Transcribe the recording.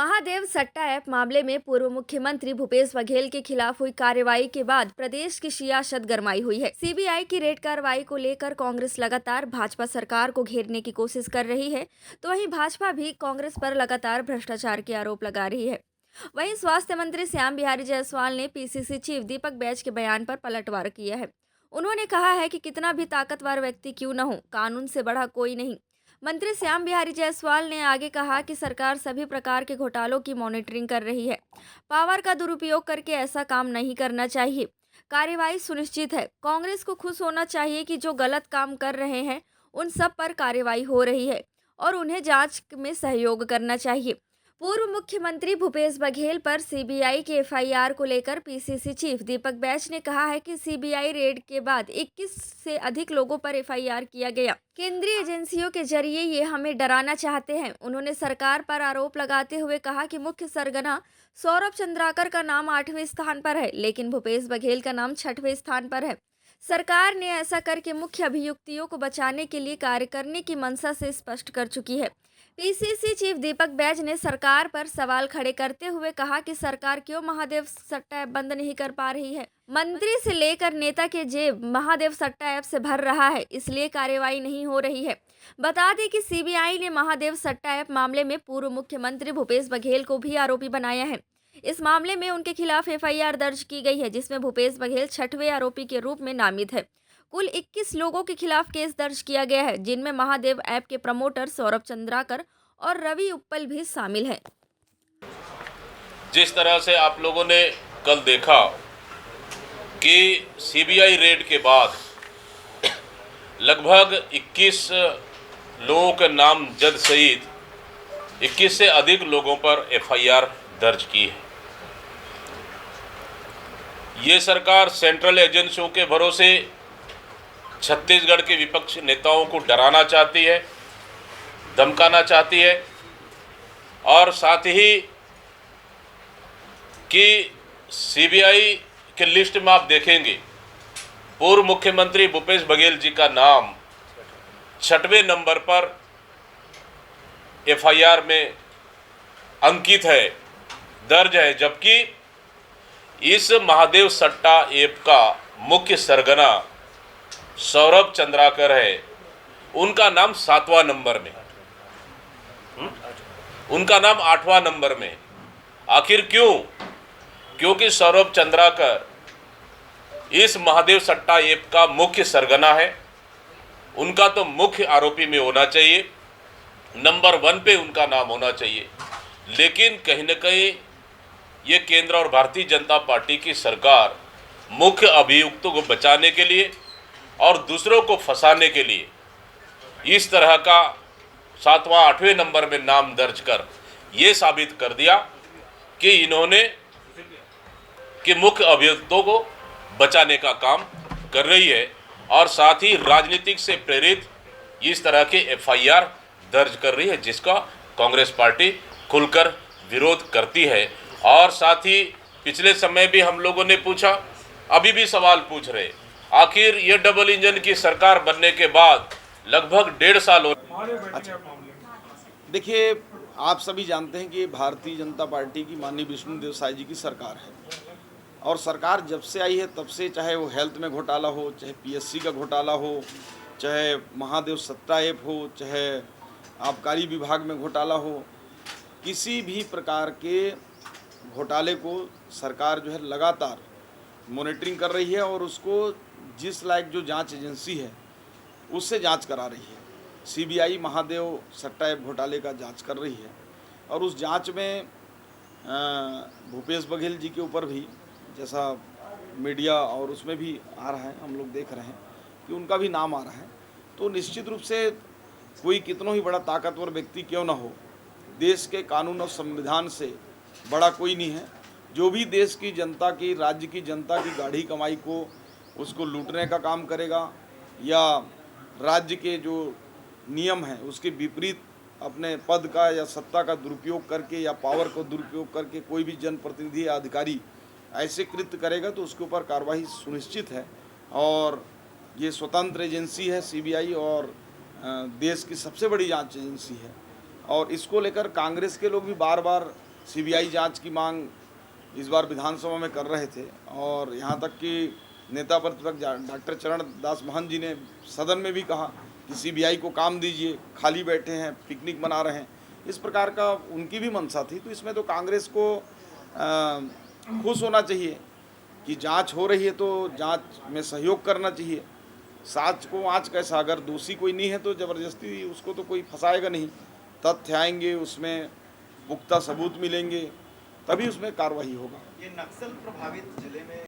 महादेव सट्टा ऐप मामले में पूर्व मुख्यमंत्री भूपेश बघेल के खिलाफ हुई कार्रवाई के बाद प्रदेश की सियासत गरमाई हुई है। सीबीआई की रेड कार्रवाई को लेकर कांग्रेस लगातार भाजपा सरकार को घेरने की कोशिश कर रही है, तो वहीं भाजपा भी कांग्रेस पर लगातार भ्रष्टाचार के आरोप लगा रही है। वहीं स्वास्थ्य मंत्री श्याम बिहारी जायसवाल ने पीसीसी चीफ दीपक बैज के बयान पर पलटवार किया है। उन्होंने कहा है कि कितना भी ताकतवर व्यक्ति क्यों न हो, कानून से बड़ा कोई नहीं। मंत्री श्याम बिहारी जायसवाल ने आगे कहा कि सरकार सभी प्रकार के घोटालों की मॉनिटरिंग कर रही है। पावर का दुरुपयोग करके ऐसा काम नहीं करना चाहिए। कार्रवाई सुनिश्चित है। कांग्रेस को खुश होना चाहिए कि जो गलत काम कर रहे हैं उन सब पर कार्रवाई हो रही है और उन्हें जांच में सहयोग करना चाहिए। पूर्व मुख्यमंत्री भूपेश बघेल पर सीबीआई के एफआईआर को लेकर पीसीसी चीफ दीपक बैज ने कहा है कि सीबीआई रेड के बाद 21 से अधिक लोगों पर एफआईआर किया गया। केंद्रीय एजेंसियों के जरिए ये हमें डराना चाहते हैं। उन्होंने सरकार पर आरोप लगाते हुए कहा कि मुख्य सरगना सौरभ चंद्राकर का नाम 8वें स्थान पर है, लेकिन भूपेश बघेल का नाम 6वें स्थान पर है। सरकार ने ऐसा करके मुख्य अभियुक्तियों को बचाने के लिए कार्य करने की मंशा से स्पष्ट कर चुकी है। पीसीसी चीफ दीपक बैज ने सरकार पर सवाल खड़े करते हुए कहा कि सरकार क्यों महादेव सट्टा ऐप बंद नहीं कर पा रही है। मंत्री से लेकर नेता के जेब महादेव सट्टा ऐप से भर रहा है, इसलिए कार्रवाई नहीं हो रही है। बता दें कि सीबीआई ने महादेव सट्टा ऐप मामले में पूर्व मुख्यमंत्री भूपेश बघेल को भी आरोपी बनाया है। इस मामले में उनके खिलाफ एफआईआर दर्ज की गई है, जिसमें भूपेश बघेल 6वें आरोपी के रूप में नामित है। कुल 21 लोगों के खिलाफ केस दर्ज किया गया है, जिनमें महादेव ऐप के प्रमोटर सौरभ चंद्राकर और रवि उप्पल भी शामिल हैं। जिस तरह से आप लोगों ने कल देखा कि सीबीआई रेड के बाद लगभग 21 लोगों के नाम जद सहित 21 से अधिक लोगों पर एफआईआर दर्ज की है। ये सरकार सेंट्रल एजेंसियों के भरोसे छत्तीसगढ़ के विपक्ष नेताओं को डराना चाहती है, धमकाना चाहती है और साथ ही कि सीबीआई के लिस्ट में आप देखेंगे पूर्व मुख्यमंत्री भूपेश बघेल जी का नाम 6वें नंबर पर एफआईआर में अंकित है, दर्ज है, जबकि इस महादेव सट्टा ऐप का मुख्य सरगना सौरभ चंद्राकर है, उनका नाम 7वां नंबर में, उनका नाम 8वां नंबर में। आखिर क्यों? क्योंकि सौरभ चंद्राकर इस महादेव सट्टा ऐप का मुख्य सरगना है। उनका तो मुख्य आरोपी में होना चाहिए, नंबर 1 पे उनका नाम होना चाहिए। लेकिन कहीं न कहीं ये केंद्र और भारतीय जनता पार्टी की सरकार मुख्य अभियुक्तों को बचाने के लिए और दूसरों को फंसाने के लिए इस तरह का 7वां 8वें नंबर में नाम दर्ज कर ये साबित कर दिया कि इन्होंने कि मुख्य अभियुक्तों को बचाने का काम कर रही है और साथ ही राजनीतिक से प्रेरित इस तरह के एफआईआर दर्ज कर रही है, जिसका कांग्रेस पार्टी खुलकर विरोध करती है। और साथ ही पिछले समय भी हम लोगों ने पूछा, अभी भी सवाल पूछ रहे, आखिर ये डबल इंजन की सरकार बनने के बाद लगभग 1.5 साल हो। देखिए, आप सभी जानते हैं कि भारतीय जनता पार्टी की माननीय विष्णुदेव साय जी की सरकार है और सरकार जब से आई है तब से, चाहे वो हेल्थ में घोटाला हो, चाहे पीएससी का घोटाला हो, चाहे महादेव सट्टा ऐप हो, चाहे आबकारी विभाग में घोटाला हो, किसी भी प्रकार के घोटाले को सरकार जो है लगातार मॉनिटरिंग कर रही है और उसको जिस लायक जो जांच एजेंसी है उससे जांच करा रही है। सीबीआई महादेव सट्टा ऐप घोटाले का जांच कर रही है और उस जांच में भूपेश बघेल जी के ऊपर भी, जैसा मीडिया और उसमें भी आ रहा है, हम लोग देख रहे हैं कि उनका भी नाम आ रहा है। तो निश्चित रूप से कोई कितना ही बड़ा ताकतवर व्यक्ति क्यों ना हो, देश के कानून और संविधान से बड़ा कोई नहीं है। जो भी देश की जनता की, राज्य की जनता की गाढ़ी कमाई को उसको लूटने का काम करेगा या राज्य के जो नियम हैं उसके विपरीत अपने पद का या सत्ता का दुरुपयोग करके या पावर को दुरुपयोग करके कोई भी जनप्रतिनिधि या अधिकारी ऐसे कृत्य करेगा तो उसके ऊपर कार्रवाई सुनिश्चित है। और ये स्वतंत्र एजेंसी है सीबीआई और देश की सबसे बड़ी जांच एजेंसी है और इसको लेकर कांग्रेस के लोग भी बार बार सीबीआई जांच की मांग इस बार विधानसभा में कर रहे थे और यहाँ तक कि नेता प्रतिपक्ष डॉक्टर चरण दास महंत जी ने सदन में भी कहा कि सीबीआई को काम दीजिए, खाली बैठे हैं, पिकनिक मना रहे हैं। इस प्रकार का उनकी भी मंशा थी। तो इसमें तो कांग्रेस को खुश होना चाहिए कि जांच हो रही है, तो जांच में सहयोग करना चाहिए। साच को आँच कैसा, अगर दोषी कोई नहीं है तो ज़बरदस्ती उसको तो कोई फंसाएगा नहीं। तथ्य आएंगे, उसमें पुख्ता सबूत मिलेंगे, तभी उसमें कार्रवाई होगा। ये नक्सल प्रभावित जिले में